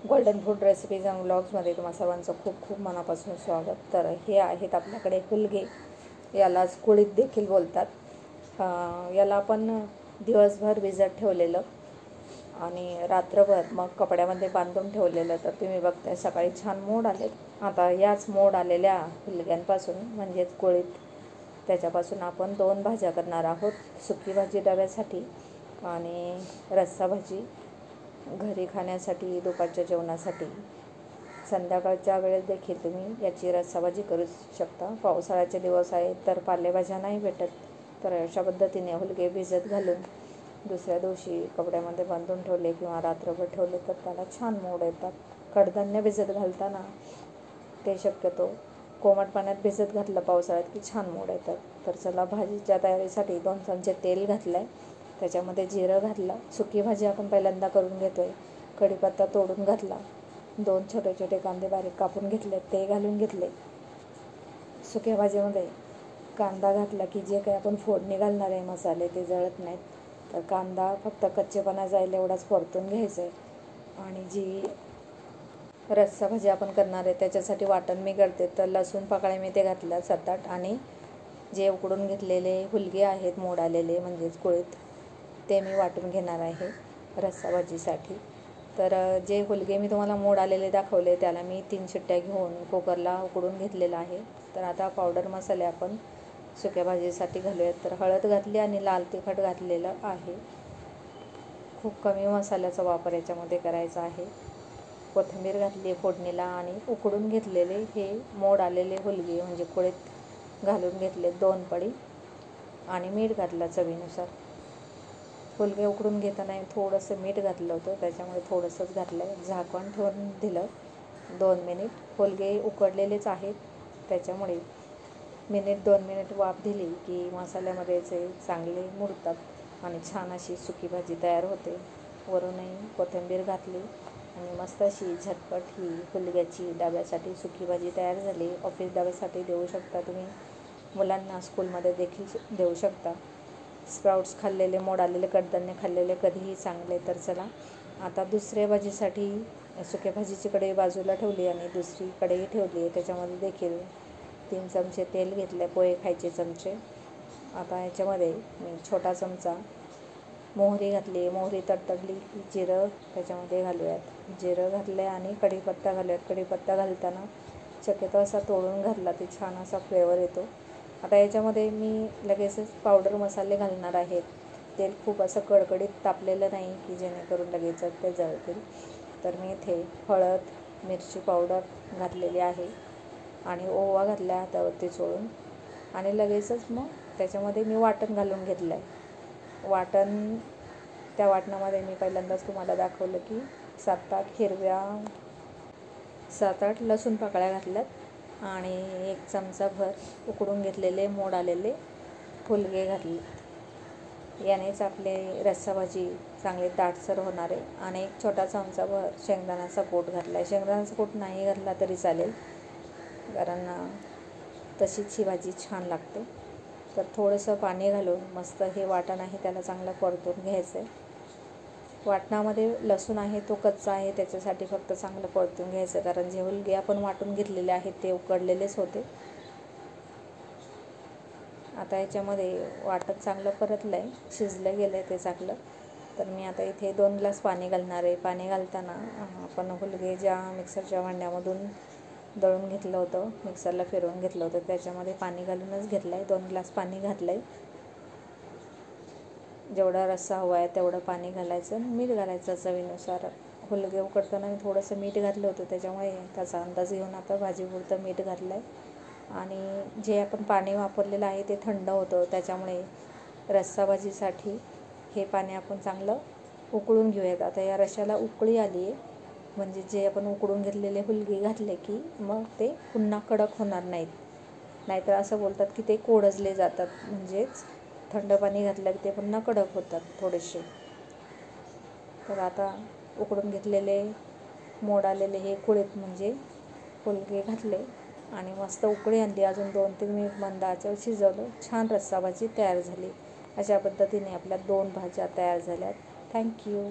Golden food recipes and व्लॉग्समध्ये तुम्हा सर्वांचं खूप खूप मनापासून स्वागत. तर हे आहेत आपल्याकडे हुलगे, यालाच कुळीत देखील बोलतात. याला आपण दिवसभर भिजत ठेवलेलं आणि रात्रभर मग कपड्यामध्ये बांधून ठेवलेलं. तर तुम्ही बघताय सकाळी छान मोड आलेत. आता याच मोड आलेल्या हुलग्यांपासून म्हणजेच कुळीत, त्याच्यापासून आपण 2 भाज्या करणार आहोत. सुकी भाजी डब्यासाठी आणि रस्सा भाजी घरी खाण्यासाठी, दुपारच्या जेवणासाठी. संध्याकाळच्या वेळेस देखील तुम्ही याची रस्साभाजी करू शकता. पावसाळ्याचे दिवस आहेत तर पालेभाज्या नाही भेटत, तर अशा पद्धतीने हुलगे भिजत घालून दुसऱ्या दिवशी कपड्यामध्ये बांधून ठेवले किंवा रात्रभर ठेवले तर त्याला छान मोड येतात. कडधान्य भिजत घालताना ते शक्यतो कोमट पाण्यात भिजत घातलं पावसाळ्यात की छान मोड येतात. तर चला, भाजीच्या तयारीसाठी 2 चमचे तेल घातलं आहे, त्याच्यामध्ये जिरं घातलं. सुकी भाजी आपण पहिल्यांदा करून घेतो आहे. कढीपत्ता तोडून घातला. 2 छोटे छोटे कांदे बारीक कापून घेतले, ते घालून घेतले. सुक्या भाजीमध्ये कांदा घातला की जे काही आपण फोडणी घालणार आहे मसाले ते जळत नाहीत. तर कांदा फक्त कच्चेपणा जाईल एवढाच परतून घ्यायचं आहे. आणि जी रस्सा भाजी आपण करणार आहे त्याच्यासाठी वाटण मी करते. तर लसूण पाकळ्या मी ते घातल्या 7-8 आणि जे उकडून घेतलेले हुलगे आहेत मोड आलेले म्हणजेच कुळीत, ते मी वाटून घेणार आहे रस्सा भाजीसाठी. तर जे हुलगे मी तुम्हाला मोड आलेले दाखवले त्याला मी 3 शिट्ट्या घेऊन कुकरला उकडून घेतलेला आहे. तर आता पावडर मसाले आपण सुक्या भाजीसाठी घालूयात. तर हळद घातली आणि लाल तिखट घातलेलं आहे. खूप कमी मसाल्याचा वापर याच्यामध्ये करायचा आहे. कोथिंबीर घातली फोडणीला आणि उकडून घेतलेले हे मोड आलेले हुलगे म्हणजे कुळीत घालून घेतले 2 पडी आणि मीठ घातलं चवीनुसार. हुलगे उकडून घेताना थोडंसं मीठ घातलं होतं, त्याच्यामुळे थोडंसंच घातलं आहे. झाकण ठेवून दिलं 2 मिनिट. हुलगे उकडलेलेच आहेत त्याच्यामुळे 1-2 मिनिट वाफ दिली की मसाल्यामध्ये चांगले मुरतात आणि छान अशी सुकी भाजी तयार होते. वरूनही कोथिंबीर घातली आणि मस्त अशी झटपट ही हुलग्याची डब्यासाठी सुकी भाजी तयार झाली. ऑफिस डब्यासाठी देऊ शकता तुम्ही, मुलांना स्कूलमध्ये देखील देऊ शकता. स्प्राउट्स खाल्लेले, मोड आलेले कडधान्य खाल्लेले कधीही चांगले. तर चला, आता दुसऱ्या भाजीसाठी सुक्या भाजीची कढई बाजूला ठेवली आणि दुसरी कढई ठेवली आहे. त्याच्यामध्ये देखील 3 चमचे तेल घेतले, पोहे खायचे चमचे. आता याच्यामध्ये मी छोटा चमचा मोहरी घातली. मोहरी तडतडली की जिरं त्याच्यामध्ये घालूयात. जिरं घातले आणि कढीपत्ता घालूयात. कढीपत्ता घालताना शक्यतो असा तोडून घातला तर छान असा फ्लेवर येतो. आता याच्यामध्ये मी लगेचच पावडर मसाले घालणार आहेत. तेल खूप असं कडकडीत तापलेलं नाही की जेणेकरून लगेच ते जळतील. तर मी इथे हळद, मिरची पावडर घातलेली आहे आणि ओवा घातला हातावरती चोळून आणि लगेचच मग त्याच्यामध्ये मी वाटण घालून घेतलं आहे. त्या वाटणामध्ये मी पहिल्यांदाच तुम्हाला दाखवलं की 7-8 लसूण पाकळ्या घातल्यात आणि 1 चमचाभर उकडून घेतलेले मोड आलेले हुलगे घातले. यानेच आपले रस्सा भाजी चांगले दाटसर होणार आहे. आणि 1 छोटा चमचाभर शेंगदाण्याचा कूट घातला आहे. शेंगदाण्याचा कूट नाही घातला तरी चालेल, कारण तशीच ही भाजी छान लागते. तर थोडंसं पाणी घालून मस्त हे वाटण आहे त्याला चांगलं परतून घ्यायचं आहे. वाटणामध्ये लसूण आहे तो कच्चा आहे, त्याच्यासाठी फक्त चांगलं परतून घ्यायचं, कारण जे हुलगे आपण वाटून घेतलेले आहेत ते उकडलेलेच होते. आता याच्यामध्ये वाटण चांगलं परतलं आहे, शिजलं गेलं आहे ते चांगलं. तर मी आता इथे 2 ग्लास पाणी घालणार आहे. पाणी घालताना आपण हुलगे ज्या मिक्सरच्या भांड्यामधून दळून घेतलं होतं, मिक्सरला फिरवून घेतलं होतं, त्याच्यामध्ये पाणी घालूनच घेतलं आहे. 2 ग्लास पाणी घातलं आहे. जेवढा रस्सा हवा आहे तेवढं पाणी घालायचं, मीठ घालायचं चवीनुसार. हुलगे उकडताना मी थोडंसं मीठ घातलं होतं, त्याच्यामुळे त्याचा अंदाज घेऊन आता भाजीपुरतं मीठ घातलं आहे. आणि जे आपण पाणी वापरलेलं आहे ते थंड होतं, त्याच्यामुळे रस्सा भाजीसाठी हे पाणी आपण चांगलं उकळून घेऊयात. आता या रश्श्याला उकळी आली आहे म्हणजे जे आपण उकडून घेतलेले हुलगे घातले की मग ते पुन्हा कडक होणार नाहीत. नाहीतर असं बोलतात की ते कोडजले जातात, म्हणजेच थंड पाणी घातलं की ते पुन्हा कडक होतात थोडेसे. तर आता उकडून घेतलेले मोड आलेले हे कुळीत म्हणजे हुलगे घातले आणि मस्त उकळी आणली. अजून 2-3 मिनिट मंद आचेवर शिजवलं. छान रस्सा भाजी तयार झाली. अशा पद्धतीने आपल्या 2 भाज्या तयार झाल्यात. थँक्यू.